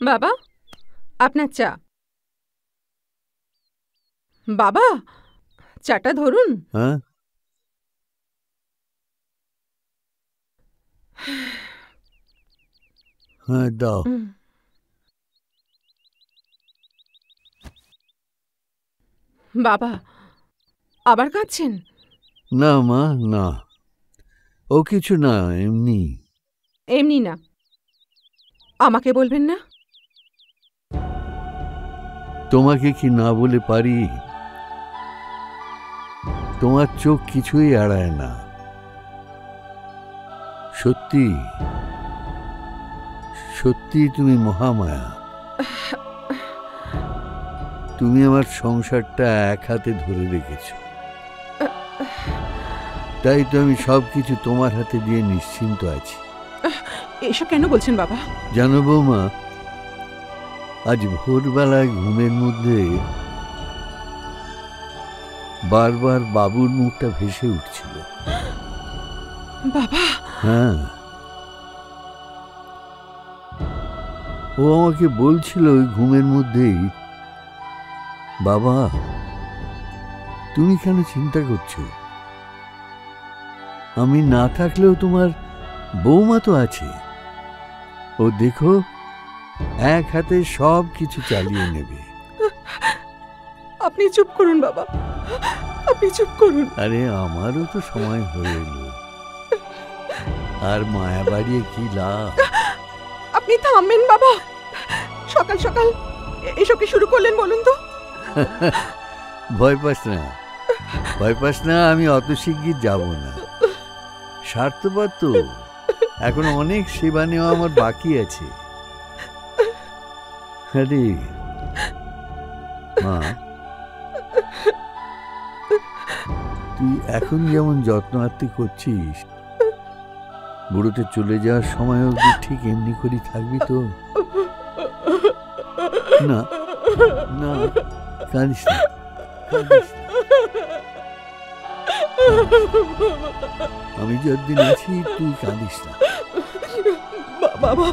বাবা, আপনার চা। বাবা, চাটা ধরুন। হ্যাঁ হ্যাঁ, দাও। বাবা, আবার কাঁদছেন? না মা, না, ও কিছু না, এমনি। এমনি না? আমাকে বলবেন না? তোমাকে কি না বলে পারি? তোমার চোখ কিছুই এড়ায় না। সত্যি সত্যি তুমি মহামায়া। তুমি আমার সংসারটা এক হাতে ধরে রেখেছ, তাই তো আমি সবকিছু তোমার হাতে দিয়ে নিশ্চিন্ত আছি। এসব কেন বলছেন বাবা? জানো বৌমা, আজ ভোরবেলায় ঘুমের মধ্যে বারবার বাবুর মুখটা ভেসে উঠছিল। বাবা? হ্যাঁ, ও আমাকে বলছিল ওই ঘুমের মধ্যেই, বাবা তুমি কেন চিন্তা করছো? আমি না থাকলেও তোমার বৌমা তো আছে, ও দেখো এক হাতে সব কিছু চালিয়ে নেবে। আপনি চুপ করুন বাবা, আপনি চুপ করুন। আরে আমারও তো সময় হয়ে এলো, আর মায়া বাড়িয়ে কি লাভ? আপনি থামবেন বাবা? সকাল সকাল এসব কি শুরু করলেন বলুন তো? ভয় পাস না, ভয় পাস না, আমি অত শিগগির যাব না। স্বার্থপর তো, এখন অনেক সেবা নেওয়া আমার বাকি আছে। আরে মা, তুই এখন যেমন যত্ন আত্তি করছিস, বুড়োতে চলে যাওয়ার সময় অবধি ঠিক এমনি করেই থাকবি তো? না না, কাঁদিস না, কাঁদিস না। আমি যতদিন আছি তুই কাঁদিস না বাবা।